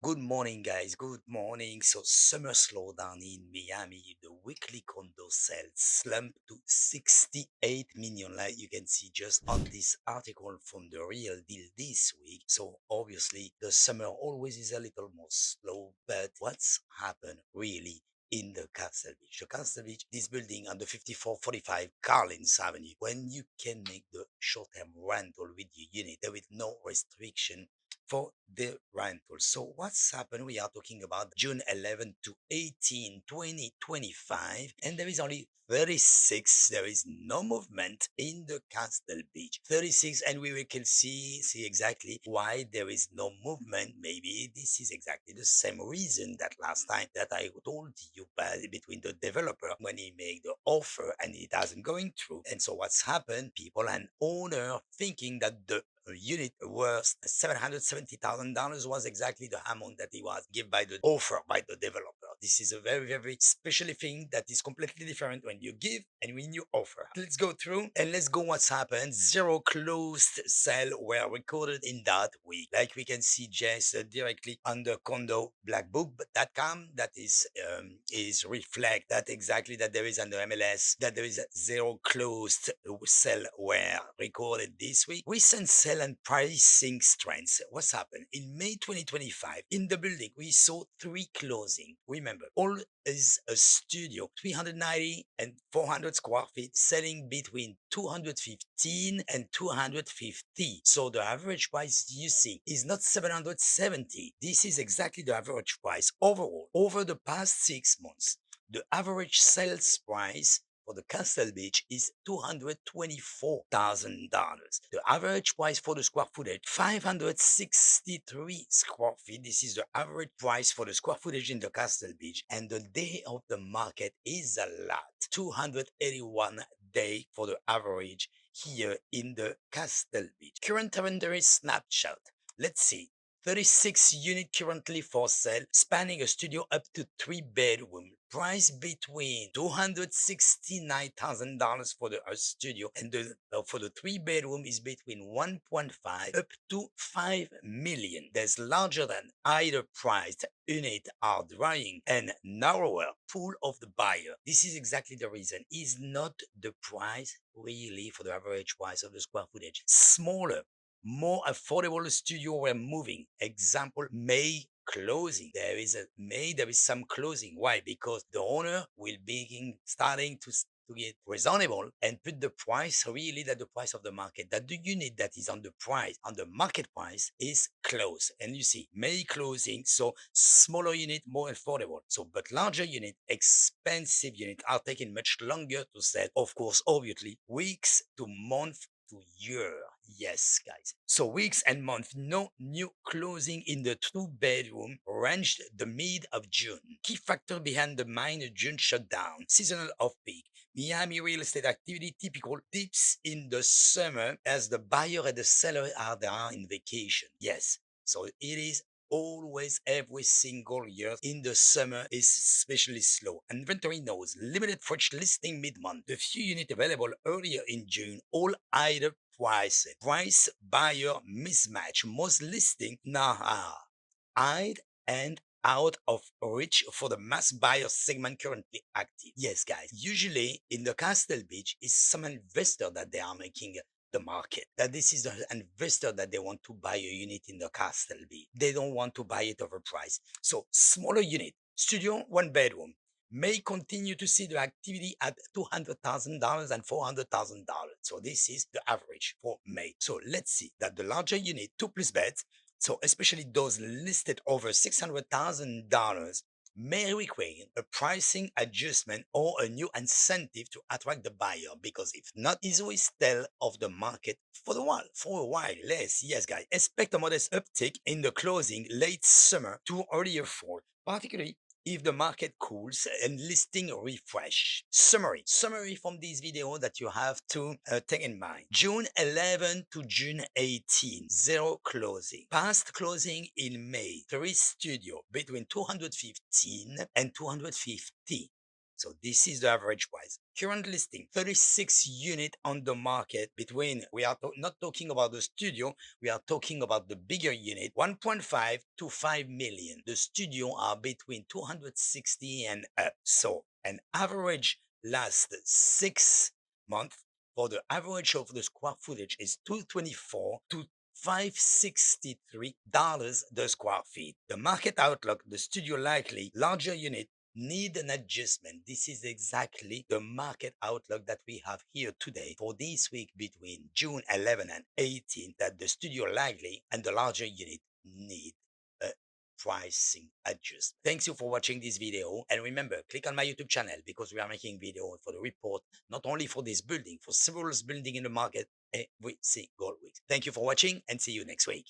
Good morning, guys. Good morning. So, summer slowdown in Miami. The weekly condo sales slumped to 68 million, like you can see just on this article from the Real Deal this week. So, obviously, the summer always is a little more slow, but what's happened really? In the Castle Beach. The Castle Beach, this building on the 5445 Carlins Avenue, when you can make the short-term rental with your unit, there is no restriction for the rental. So what's happened? We are talking about June 11 to 18, 2025, and there is only 36. There is no movement in the Castle Beach. 36, and we can see exactly why there is no movement. Maybe this is exactly the same reason that last time that I told you between the developer when he made the offer and it hasn't going through. And so what's happened? People and owner thinking that the unit worth $770,000 was exactly the amount that he was given by the offer by the developer. This is a very, very special thing that is completely different when you give and when you offer. Let's go through and let's go what's happened. Zero closed sale were recorded in that week. Like we can see just directly on the condo blackbook.com that is reflect that exactly that there is under MLS that there is a zero closed sale were recorded this week. Recent sale and pricing strengths. What's happened? In May 2025, in the building, we saw three closing. Remember, all is a studio, 390 and 400 square feet, selling between 215 and 250. So the average price you see is not 770. This is exactly the average price overall. Over the past 6 months, the average sales price for the Castle Beach is $224,000. The average price for the square footage, 563 square feet. This is the average price for the square footage in the Castle Beach. And the day of the market is a lot, 281 day for the average here in the Castle Beach. Current inventory snapshot. Let's see. 36 unit currently for sale, spanning a studio up to 3 bedroom. Price between $269,000 for the studio, and for the 3 bedroom is between 1.5 up to 5 million. There's larger than either priced unit are drying and narrower pool of the buyer. This is exactly the reason. Is not the price really for the average price of the square footage. Smaller, more affordable studio were moving. Example, May closing. There is some closing. Why? Because the owner will be starting to get reasonable and put the price really that the price of the market, that the unit that is on the price, on the market price is close. And you see, May closing, so smaller unit, more affordable. So, but larger unit, expensive unit are taking much longer to sell. Of course, obviously, weeks to month to year. Yes, guys. So weeks and months, no new closing in the 2 bedroom ranged the mid of June. Key factor behind the minor June shutdown, seasonal off-peak. Miami real estate activity typical dips in the summer as the buyer and the seller are there in vacation. Yes, so it is always every single year in the summer is especially slow. Inventory knows limited fresh listing mid-month. The few units available earlier in June all either price buyer mismatch. Most listing now are eyed and out of reach for the mass buyer segment currently active. Yes, guys, usually in the Castle Beach is some investor that they are making the market. That this is the investor that they want to buy a unit in the Castle Beach. They don't want to buy it overpriced. So smaller unit, studio, 1 bedroom, may continue to see the activity at $200,000 and $400,000. So this is the average for May. So let's see that the larger unit, 2+ beds, so especially those listed over $600,000, may require a pricing adjustment or a new incentive to attract the buyer, because if not, is we still off the market for a while less. Yes, guys, expect a modest uptick in the closing late summer to earlier fall, particularly if the market cools and listing refresh. Summary from this video that you have to take in mind. June 11 to June 18, zero closing. Past closing in May, 3 studio between 215 and 250. So this is the average price. Current listing, 36 unit on the market between, we are not talking about the studio, we are talking about the bigger unit, 1.5 to 5 million. The studio are between 260 and up. So an average last 6 months for the average of the square footage is 224 to $563 the square feet. The market outlook, the studio likely, larger unit, need an adjustment. This is exactly the market outlook that we have here today for this week between June 11 and 18, that the studio likely and the larger unit need a pricing adjust. Thanks you for watching this video, and remember, click on my YouTube channel because we are making video for the report, not only for this building, for several buildings in the market every single week. Thank you for watching and see you next week.